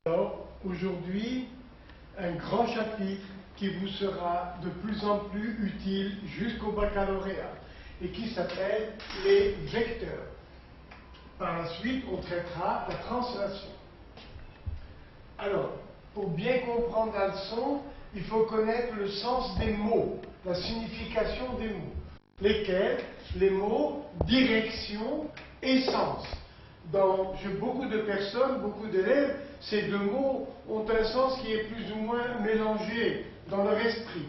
Alors, aujourd'hui, un grand chapitre qui vous sera de plus en plus utile jusqu'au baccalauréat et qui s'appelle les vecteurs. Par la suite, on traitera la translation. Alors, pour bien comprendre la leçon, il faut connaître le sens des mots, la signification des mots. Lesquels? Les mots direction et sens. Chez beaucoup de personnes, beaucoup d'élèves, ces deux mots ont un sens qui est plus ou moins mélangé dans leur esprit.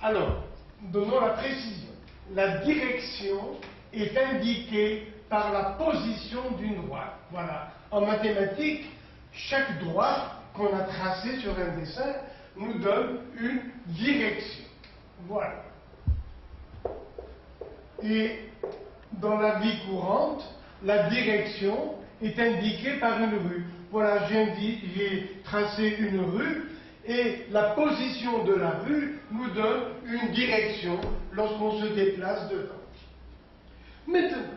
Alors, donnons la précision. La direction est indiquée par la position d'une droite. Voilà. En mathématiques, chaque droite qu'on a tracée sur un dessin nous donne une direction. Voilà. Et dans la vie courante, la direction est indiquée par une rue. Voilà, j'ai tracé une rue et la position de la rue nous donne une direction lorsqu'on se déplace dedans. Maintenant,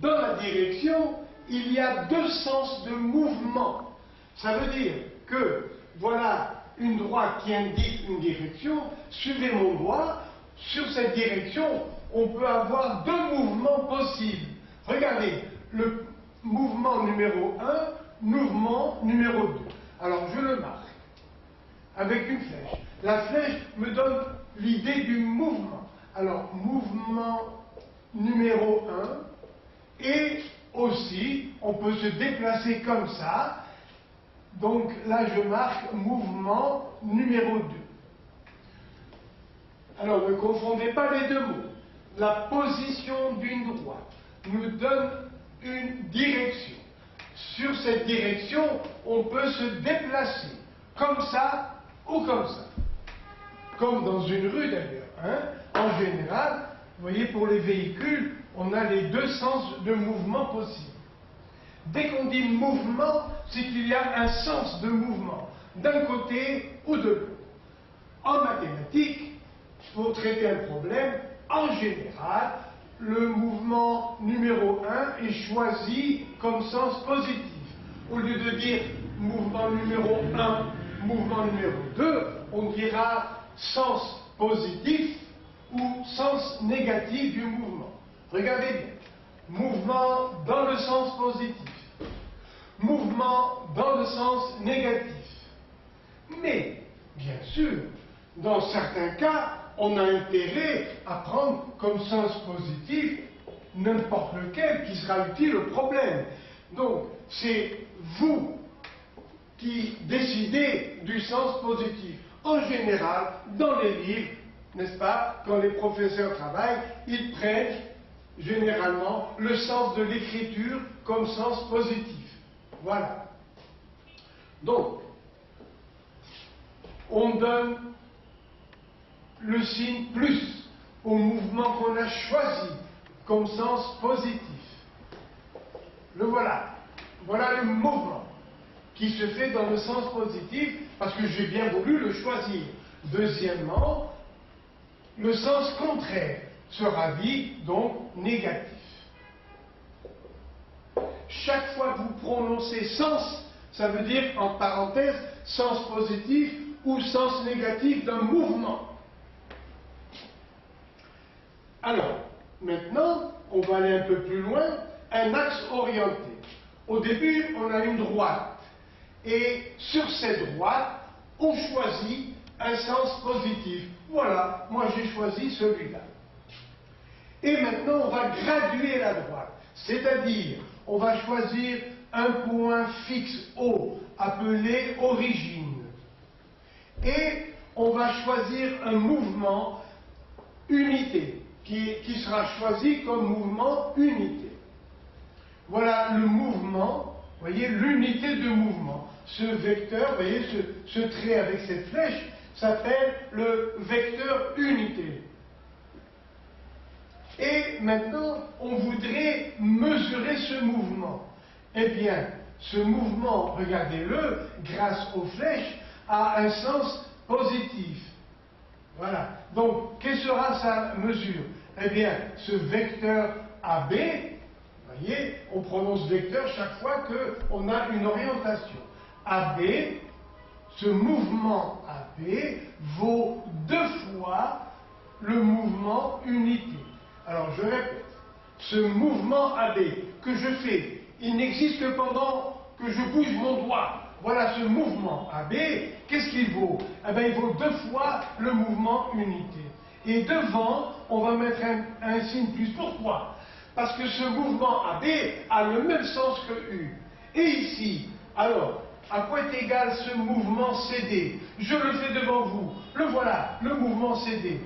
dans la direction, il y a deux sens de mouvement. Ça veut dire que, voilà une droite qui indique une direction, suivez mon doigt, sur cette direction, on peut avoir deux mouvements possibles. Regardez, le mouvement numéro 1, mouvement numéro 2. Alors je le marque avec une flèche. La flèche me donne l'idée du mouvement. Alors, mouvement numéro 1, et aussi, on peut se déplacer comme ça. Donc là, je marque mouvement numéro 2. Alors, ne confondez pas les deux mots. La position d'une droite nous donne une direction. Sur cette direction, on peut se déplacer, comme ça ou comme ça. Comme dans une rue d'ailleurs. Hein? En général, vous voyez, pour les véhicules, on a les deux sens de mouvement possibles. Dès qu'on dit mouvement, c'est qu'il y a un sens de mouvement, d'un côté ou de l'autre. En mathématiques, pour traiter un problème, en général, le mouvement numéro 1 est choisi comme sens positif. Au lieu de dire mouvement numéro 1, mouvement numéro 2, on dira sens positif ou sens négatif du mouvement. Regardez bien. Mouvement dans le sens positif. Mouvement dans le sens négatif. Mais, bien sûr, dans certains cas, on a intérêt à prendre comme sens positif n'importe lequel qui sera utile au problème. Donc, c'est vous qui décidez du sens positif. En général, dans les livres, n'est-ce pas, quand les professeurs travaillent, ils prennent généralement le sens de l'écriture comme sens positif. Voilà. Donc, on donne le signe plus au mouvement qu'on a choisi comme sens positif. Le voilà. Voilà le mouvement qui se fait dans le sens positif parce que j'ai bien voulu le choisir. Deuxièmement, le sens contraire sera dit donc négatif. Chaque fois que vous prononcez sens, ça veut dire en parenthèse sens positif ou sens négatif d'un mouvement. Alors, maintenant, on va aller un peu plus loin, un axe orienté. Au début, on a une droite. Et sur cette droite, on choisit un sens positif. Voilà, moi j'ai choisi celui-là. Et maintenant, on va graduer la droite. C'est-à-dire, on va choisir un point fixe haut, appelé origine. Et on va choisir un mouvement unité, qui sera choisi comme mouvement unité. Voilà le mouvement, vous voyez, l'unité de mouvement. Ce vecteur, vous voyez, ce trait avec cette flèche, s'appelle le vecteur unité. Et maintenant, on voudrait mesurer ce mouvement. Eh bien, ce mouvement, regardez-le, grâce aux flèches, a un sens positif. Voilà. Donc, quelle sera sa mesure? Eh bien, ce vecteur AB, voyez, on prononce vecteur chaque fois qu'on a une orientation. AB, ce mouvement AB vaut 2 fois le mouvement unité. Alors je répète, ce mouvement AB que je fais, il n'existe que pendant que je bouge mon doigt. Voilà ce mouvement AB, qu'est-ce qu'il vaut? Eh bien, il vaut 2 fois le mouvement unité. Et devant, on va mettre un signe plus. Pourquoi? Parce que ce mouvement AB a le même sens que U. Et ici, alors, à quoi est égal ce mouvement CD? Je le fais devant vous. Le voilà, le mouvement CD.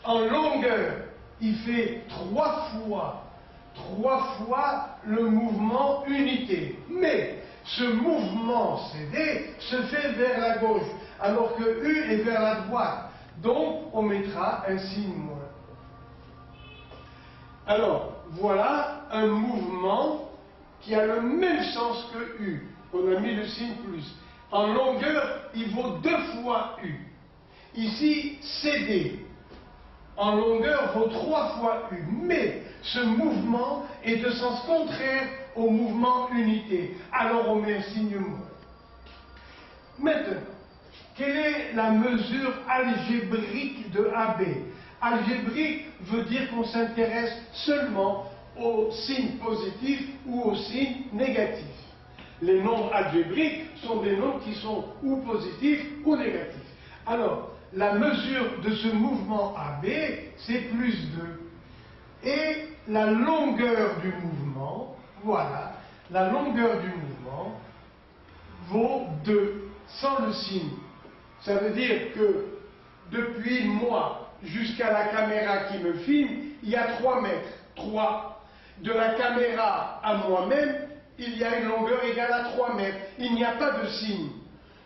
En longueur, il fait 3 fois le mouvement unité. Mais ce mouvement CD se fait vers la gauche, alors que U est vers la droite. Donc, on mettra un signe moins. Alors, voilà un mouvement qui a le même sens que U. On a mis le signe plus. En longueur, il vaut 2 fois U. Ici, CD, en longueur, vaut 3 fois U. Mais ce mouvement est de sens contraire au mouvement unité. Alors, on met un signe moins. Maintenant, quelle est la mesure algébrique de AB? Algébrique veut dire qu'on s'intéresse seulement aux signes positifs ou aux signes négatifs. Les nombres algébriques sont des nombres qui sont ou positifs ou négatifs. Alors, la mesure de ce mouvement AB, c'est plus 2. Et la longueur du mouvement, voilà, la longueur du mouvement vaut 2, sans le signe. Ça veut dire que depuis moi jusqu'à la caméra qui me filme, il y a 3 mètres. 3. De la caméra à moi-même, il y a une longueur égale à 3 mètres. Il n'y a pas de signe.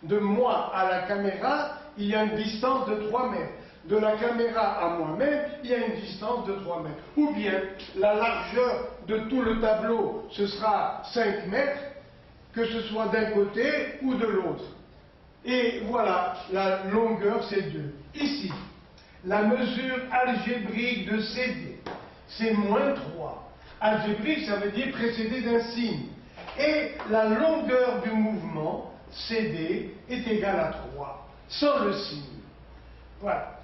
De moi à la caméra, il y a une distance de 3 mètres. De la caméra à moi-même, il y a une distance de 3 mètres. Ou bien, la largeur de tout le tableau, ce sera 5 mètres, que ce soit d'un côté ou de l'autre. Et voilà, la longueur, c'est 2. Ici, la mesure algébrique de CD, c'est moins 3. Algébrique, ça veut dire précédé d'un signe. Et la longueur du mouvement, CD, est égale à 3, sans le signe. Voilà.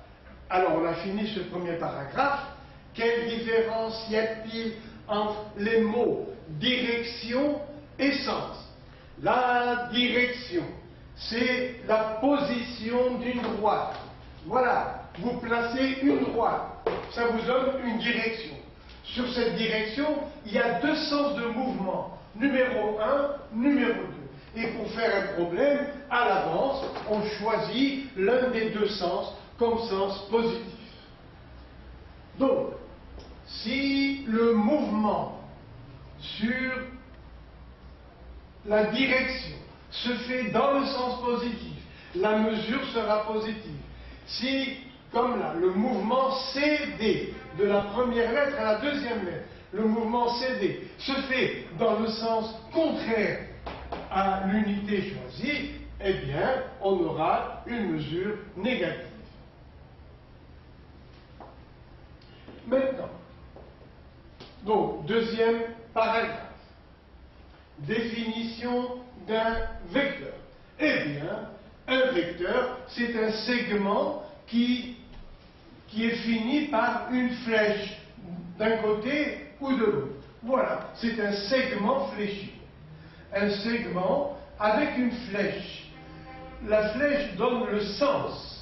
Alors, on a fini ce premier paragraphe. Quelle différence y a-t-il entre les mots direction et sens? La direction, c'est la position d'une droite. Voilà, vous placez une droite, ça vous donne une direction. Sur cette direction, il y a 2 sens de mouvement, numéro 1, numéro 2. Et pour faire un problème, à l'avance, on choisit l'un des 2 sens comme sens positif. Donc, si le mouvement sur la direction se fait dans le sens positif, la mesure sera positive. Si, comme là, le mouvement CD, de la première lettre à la deuxième lettre, le mouvement CD se fait dans le sens contraire à l'unité choisie, eh bien, on aura une mesure négative. Maintenant, donc, deuxième paragraphe. Définition d'un vecteur. Eh bien, un vecteur, c'est un segment qui est fini par une flèche d'un côté ou de l'autre. Voilà, c'est un segment fléchi. Un segment avec une flèche. La flèche donne le sens.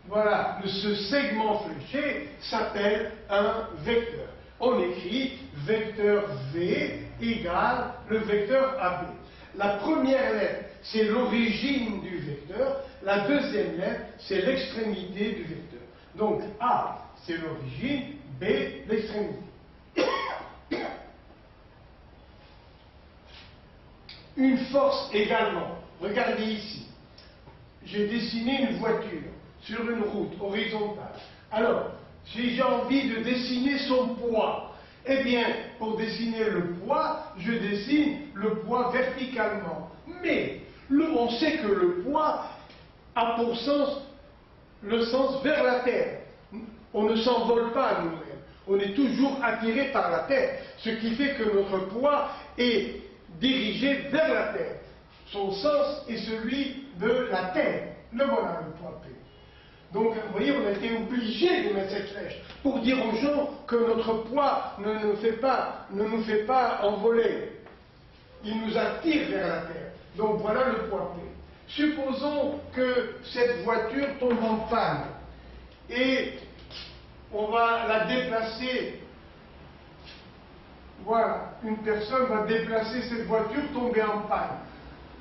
Voilà, ce segment fléché s'appelle un vecteur. On écrit vecteur V égale le vecteur AB. La première lettre, c'est l'origine du vecteur. La deuxième lettre, c'est l'extrémité du vecteur. Donc A, c'est l'origine, B, l'extrémité. Une force également. Regardez ici. J'ai dessiné une voiture sur une route horizontale. Alors, si j'ai envie de dessiner son poids, eh bien, pour dessiner le poids, je dessine le poids verticalement. Mais, on sait que le poids a pour sens le sens vers la terre. On ne s'envole pas nous-mêmes. On est toujours attiré par la Terre, ce qui fait que notre poids est dirigé vers la Terre. Son sens est celui de la Terre. Le voilà, le poids P. Donc, vous voyez, on a été obligé de mettre cette flèche pour dire aux gens que notre poids ne nous fait pas envoler. Il nous attire vers la Terre. Donc, voilà le poids P. Supposons que cette voiture tombe en panne et on va la déplacer. Voilà, une personne va déplacer cette voiture tombée en panne.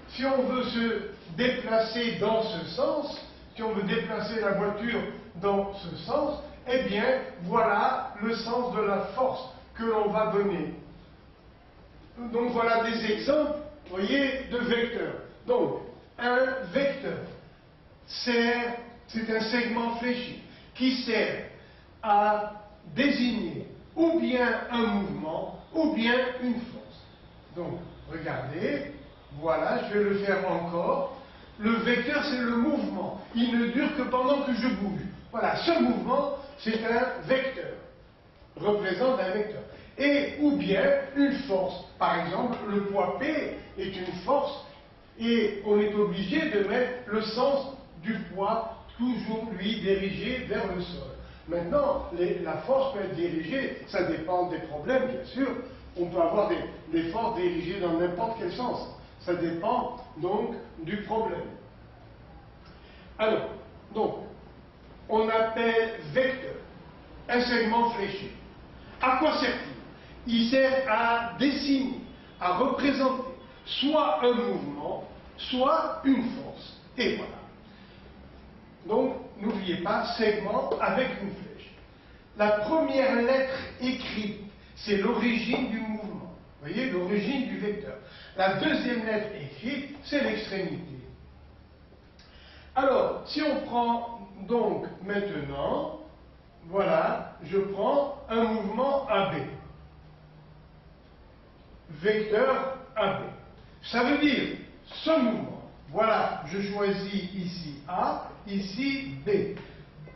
Si on veut se déplacer dans ce sens, si on veut déplacer la voiture dans ce sens, eh bien, voilà le sens de la force que l'on va donner. Donc, voilà des exemples, vous voyez, de vecteurs. Donc, un vecteur c'est un segment fléchi qui sert à désigner ou bien un mouvement ou bien une force. Donc, regardez, voilà, je vais le faire encore. Le vecteur, c'est le mouvement. Il ne dure que pendant que je bouge. Voilà, ce mouvement, c'est un vecteur, représente un vecteur. Et ou bien une force. Par exemple, le poids P est une force et on est obligé de mettre le sens du poids toujours lui dirigé vers le sol. Maintenant, la force peut être dirigée, ça dépend des problèmes, bien sûr. On peut avoir des forces dirigées dans n'importe quel sens. Ça dépend donc du problème. Alors, donc, on appelle vecteur un segment fléché. À quoi sert-il? Il sert à dessiner, à représenter soit un mouvement, soit une force. Et voilà. Donc, n'oubliez pas, segment avec une flèche. La première lettre écrite, c'est l'origine du mouvement. Vous voyez, l'origine du vecteur. La deuxième lettre écrite, c'est l'extrémité. Alors, si on prend donc maintenant, voilà, je prends un mouvement AB. Vecteur AB. Ça veut dire, ce mouvement, voilà, je choisis ici A, ici B.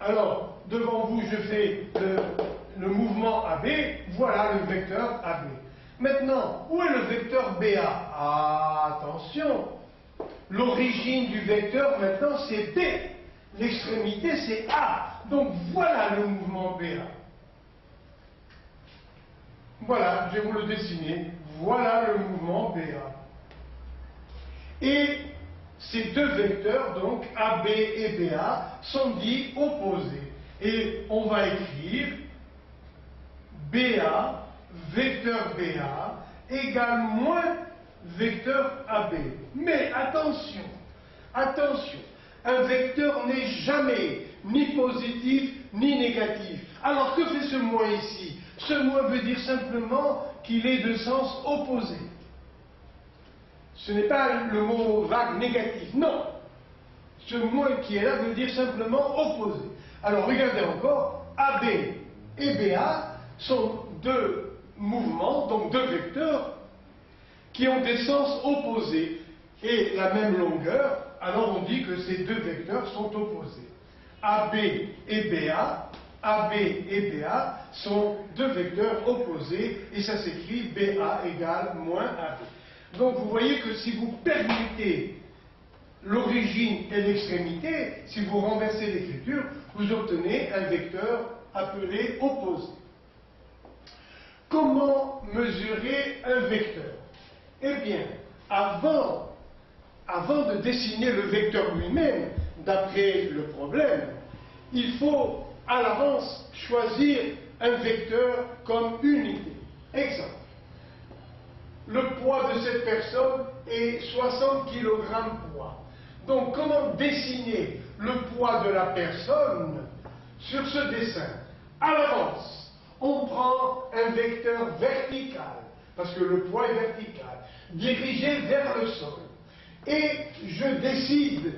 Alors, devant vous, je fais le mouvement AB, voilà le vecteur AB. Maintenant, où est le vecteur BA? Ah, attention, l'origine du vecteur maintenant c'est B, l'extrémité c'est A. Donc voilà le mouvement BA. Voilà, je vais vous le dessiner. Voilà le mouvement BA. Et ces deux vecteurs, donc AB et BA, sont dits opposés. Et on va écrire BA, vecteur BA, égale moins vecteur AB. Mais attention, attention, un vecteur n'est jamais ni positif ni négatif. Alors que fait ce moins ici? Ce moins veut dire simplement qu'il est de sens opposé. Ce n'est pas le mot vague négatif, non. Ce moins qui est là veut dire simplement opposé. Alors regardez encore, AB et BA sont deux mouvements, donc deux vecteurs, qui ont des sens opposés et la même longueur, alors on dit que ces deux vecteurs sont opposés. AB et BA sont deux vecteurs opposés et ça s'écrit BA égale moins AB. Donc vous voyez que si vous permutez l'origine et l'extrémité, si vous renversez l'écriture, vous obtenez un vecteur appelé opposé. Comment mesurer un vecteur? Eh bien, avant de dessiner le vecteur lui-même, d'après le problème, il faut à l'avance choisir un vecteur comme unité. Exemple, le poids de cette personne est 60 kg poids. Donc, comment dessiner le poids de la personne sur ce dessin? À l'avance, on prend un vecteur vertical, parce que le poids est vertical, dirigé vers le sol. Et je décide